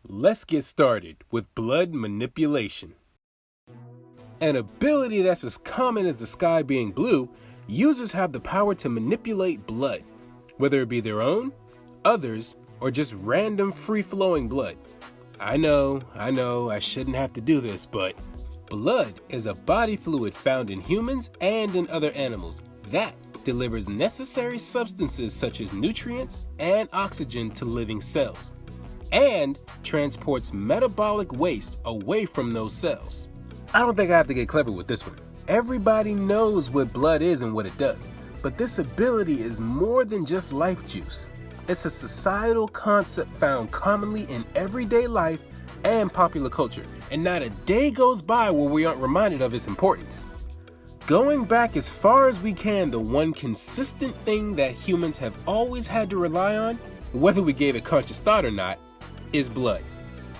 Let's get started with blood manipulation. An ability that's as common as the sky being blue, users have the power to manipulate blood, whether it be their own, others, or just random free-flowing blood. I know, I shouldn't have to do this, but blood is a body fluid found in humans and in other animals that delivers necessary substances such as nutrients and oxygen to living cells, and transports metabolic waste away from those cells. I don't think I have to get clever with this one. Everybody knows what blood is and what it does, but this ability is more than just life juice. It's a societal concept found commonly in everyday life and popular culture, and not a day goes by where we aren't reminded of its importance. Going back as far as we can, the one consistent thing that humans have always had to rely on, whether we gave it conscious thought or not, is blood.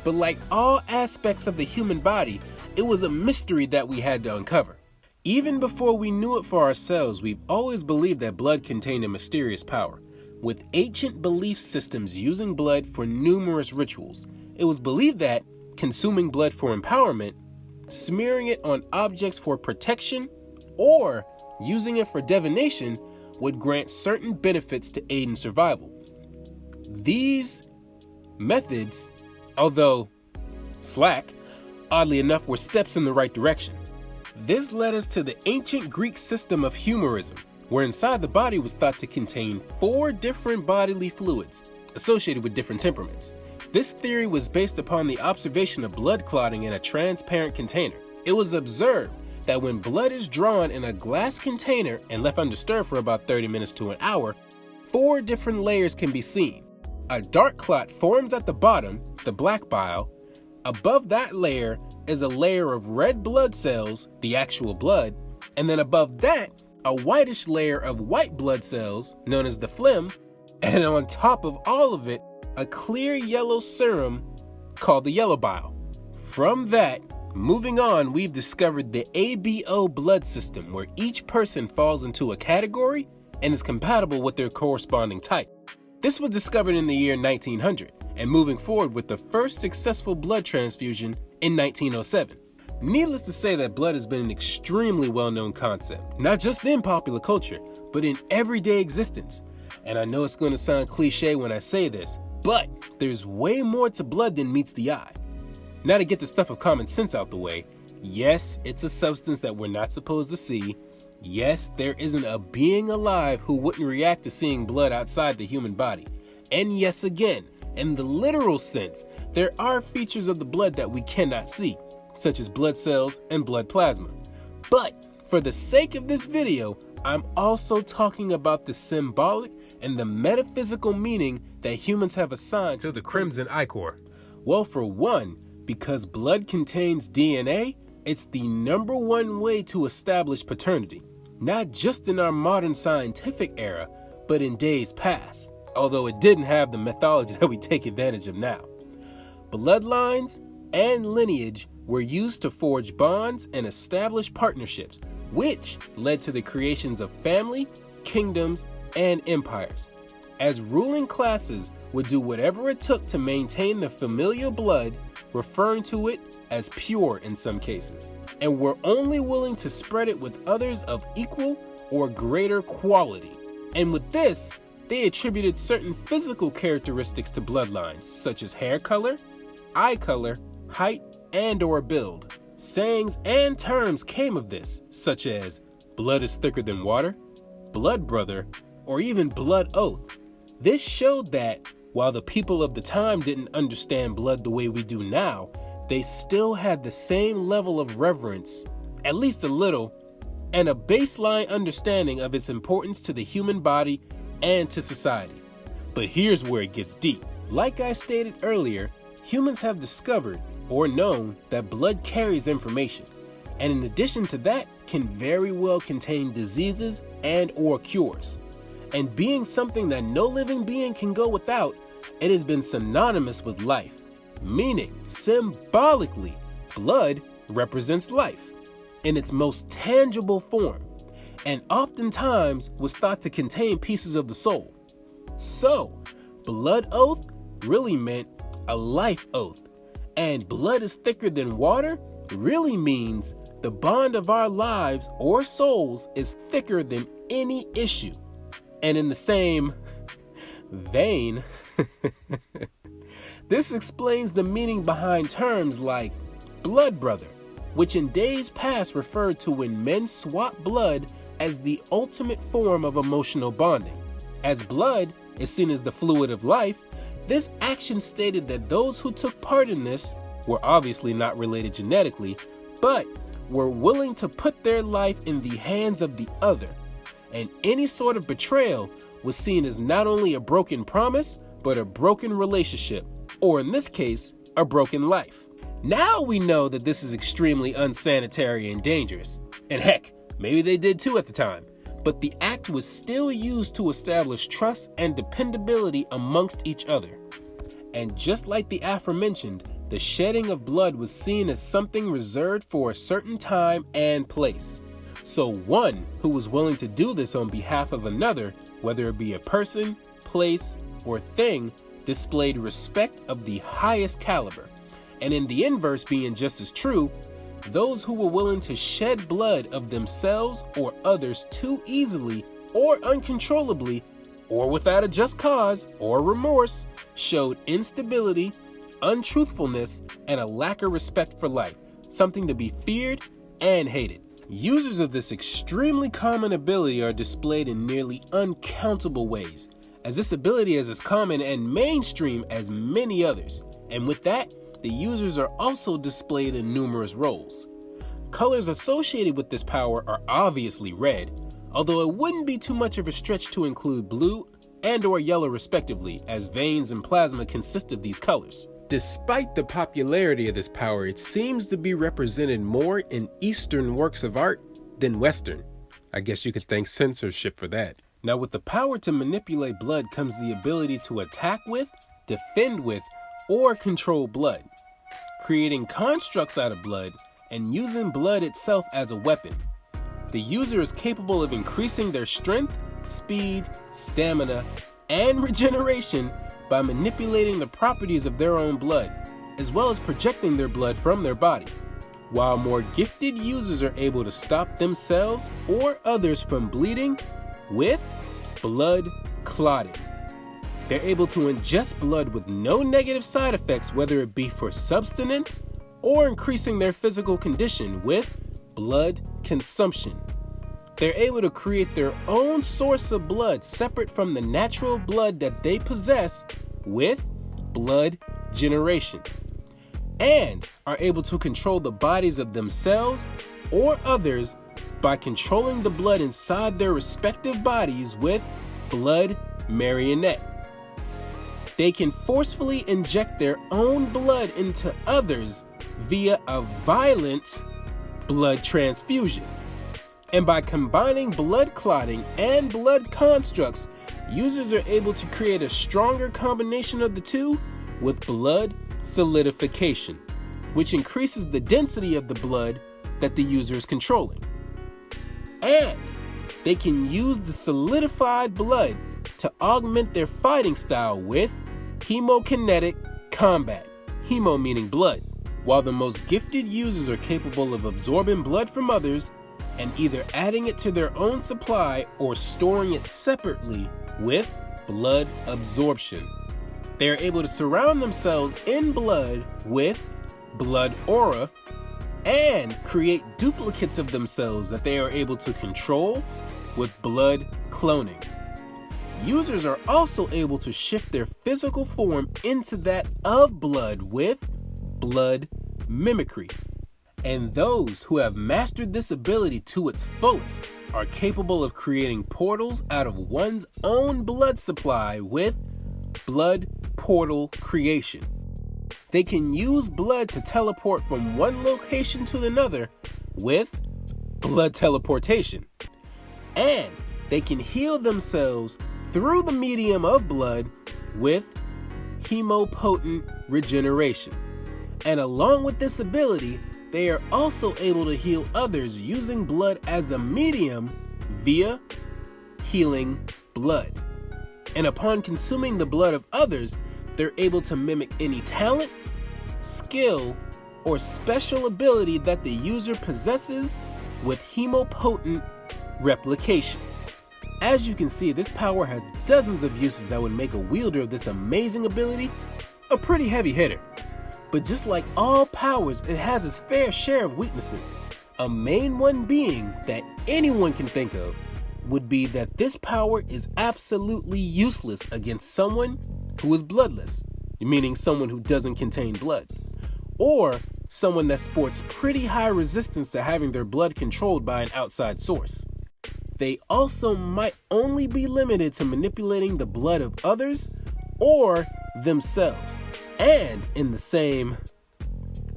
But like all aspects of the human body, it was a mystery that we had to uncover. Even before we knew it for ourselves, we've always believed that blood contained a mysterious power, with ancient belief systems using blood for numerous rituals. It was believed that consuming blood for empowerment, smearing it on objects for protection, or using it for divination would grant certain benefits to aid in survival. These methods, although slack, oddly enough, were steps in the right direction. This led us to the ancient Greek system of humorism, where inside the body was thought to contain 4 different bodily fluids associated with different temperaments. This theory was based upon the observation of blood clotting in a transparent container. It was observed that when blood is drawn in a glass container and left undisturbed for about 30 minutes to an hour, 4 different layers can be seen. A dark clot forms at the bottom, the black bile. Above that layer is a layer of red blood cells, the actual blood, and then above that, a whitish layer of white blood cells, known as the phlegm, and on top of all of it, a clear yellow serum called the yellow bile. From that, moving on, we've discovered the ABO blood system, where each person falls into a category and is compatible with their corresponding type. This was discovered in the year 1900, and moving forward with the first successful blood transfusion in 1907. Needless to say that blood has been an extremely well-known concept, not just in popular culture, but in everyday existence. And I know it's going to sound cliche when I say this, but there's way more to blood than meets the eye. Now to get the stuff of common sense out the way, yes, it's a substance that we're not supposed to see. Yes, there isn't a being alive who wouldn't react to seeing blood outside the human body. And yes, again, in the literal sense, there are features of the blood that we cannot see, such as blood cells and blood plasma. But for the sake of this video, I'm also talking about the symbolic and the metaphysical meaning that humans have assigned to the crimson ichor. Well, for one, because blood contains DNA, it's the #1 way to establish paternity, not just in our modern scientific era, but in days past, although it didn't have the mythology that we take advantage of now. Bloodlines and lineage were used to forge bonds and establish partnerships, which led to the creations of family, kingdoms, and empires, as ruling classes would do whatever it took to maintain the familial blood, referring to it as pure in some cases, and were only willing to spread it with others of equal or greater quality. And with this, they attributed certain physical characteristics to bloodlines, such as hair color, eye color, height, and/or build. Sayings and terms came of this, such as blood is thicker than water, blood brother, or even blood oath. This showed that while the people of the time didn't understand blood the way we do now, they still had the same level of reverence, at least a little, and a baseline understanding of its importance to the human body and to society. But here's where it gets deep. Like I stated earlier, humans have discovered or known that blood carries information, and in addition to that, can very well contain diseases and/or cures. And being something that no living being can go without, it has been synonymous with life, meaning symbolically, blood represents life in its most tangible form, and oftentimes was thought to contain pieces of the soul. So, blood oath really meant a life oath, and blood is thicker than water really means the bond of our lives or souls is thicker than any issue. And in the same vein, this explains the meaning behind terms like blood brother, which in days past referred to when men swap blood as the ultimate form of emotional bonding. As blood is seen as the fluid of life, this action stated that those who took part in this were obviously not related genetically, but were willing to put their life in the hands of the other. And any sort of betrayal was seen as not only a broken promise, but a broken relationship, or in this case, a broken life. Now we know that this is extremely unsanitary and dangerous. And heck, maybe they did too at the time. But the act was still used to establish trust and dependability amongst each other. And just like the aforementioned, the shedding of blood was seen as something reserved for a certain time and place. So one who was willing to do this on behalf of another, whether it be a person, place, or thing, displayed respect of the highest caliber. And in the inverse being just as true, those who were willing to shed blood of themselves or others too easily or uncontrollably or without a just cause or remorse showed instability, untruthfulness, and a lack of respect for life, something to be feared and hated. Users of this extremely common ability are displayed in nearly uncountable ways, as this ability is as common and mainstream as many others, and with that, the users are also displayed in numerous roles. Colors associated with this power are obviously red, although it wouldn't be too much of a stretch to include blue and/or yellow respectively, as veins and plasma consist of these colors. Despite the popularity of this power, it seems to be represented more in Eastern works of art than Western. I guess you could thank censorship for that. Now, with the power to manipulate blood comes the ability to attack with, defend with, or control blood, creating constructs out of blood and using blood itself as a weapon. The user is capable of increasing their strength, speed, stamina, and regeneration by manipulating the properties of their own blood, as well as projecting their blood from their body, while more gifted users are able to stop themselves or others from bleeding with blood clotting. They're able to ingest blood with no negative side effects, whether it be for subsistence or increasing their physical condition with blood consumption. They're able to create their own source of blood separate from the natural blood that they possess with blood generation, and are able to control the bodies of themselves or others by controlling the blood inside their respective bodies with blood marionette. They can forcefully inject their own blood into others via a violent blood transfusion. And by combining blood clotting and blood constructs, users are able to create a stronger combination of the two with blood solidification, which increases the density of the blood that the user is controlling. And they can use the solidified blood to augment their fighting style with hemokinetic combat, hemo meaning blood, while the most gifted users are capable of absorbing blood from others and either adding it to their own supply or storing it separately with blood absorption. They are able to surround themselves in blood with blood aura and create duplicates of themselves that they are able to control with blood cloning. Users are also able to shift their physical form into that of blood with blood mimicry. And those who have mastered this ability to its fullest are capable of creating portals out of one's own blood supply with blood portal creation. They can use blood to teleport from one location to another with blood teleportation. And they can heal themselves through the medium of blood with hemopotent regeneration. And along with this ability, they are also able to heal others using blood as a medium via healing blood. And upon consuming the blood of others, they're able to mimic any talent, skill, or special ability that the user possesses with hemopotent replication. As you can see, this power has dozens of uses that would make a wielder of this amazing ability a pretty heavy hitter. But just like all powers, it has its fair share of weaknesses. A main one being that anyone can think of would be that this power is absolutely useless against someone who is bloodless, meaning someone who doesn't contain blood, or someone that sports pretty high resistance to having their blood controlled by an outside source. They also might only be limited to manipulating the blood of others or themselves. And in the same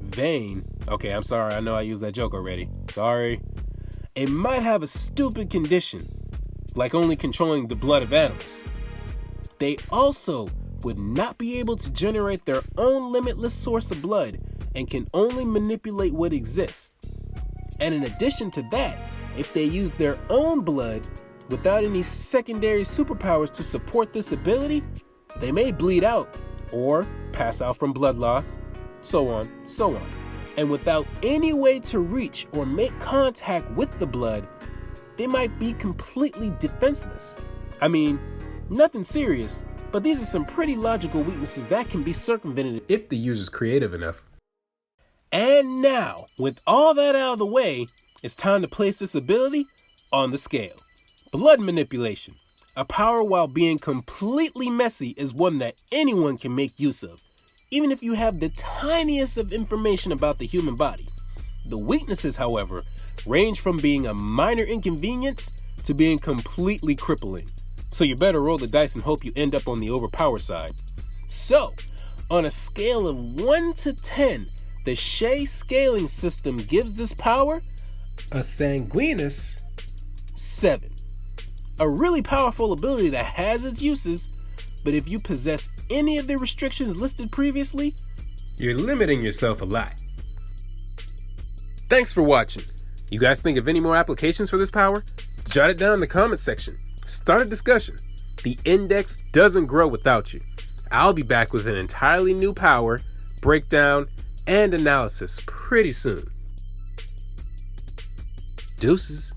vein, okay, I'm sorry, I know I used that joke already. Sorry. It might have a stupid condition, like only controlling the blood of animals. They also would not be able to generate their own limitless source of blood and can only manipulate what exists. And in addition to that, if they use their own blood without any secondary superpowers to support this ability, they may bleed out or pass out from blood loss, so on, so on. And without any way to reach or make contact with the blood, they might be completely defenseless. I mean, nothing serious, but these are some pretty logical weaknesses that can be circumvented if the user's creative enough. And now, with all that out of the way, it's time to place this ability on the scale. Blood manipulation. A power while being completely messy is one that anyone can make use of, even if you have the tiniest of information about the human body. The weaknesses, however, range from being a minor inconvenience to being completely crippling. So you better roll the dice and hope you end up on the overpowered side. So, on a scale of 1 to 10, the Shey scaling system gives this power a sanguineous 7. A really powerful ability that has its uses, but if you possess any of the restrictions listed previously, you're limiting yourself a lot. Thanks for watching. You guys think of any more applications for this power? Jot it down in the comments section. Start a discussion. The index doesn't grow without you. I'll be back with an entirely new power, breakdown, and analysis pretty soon. Deuces.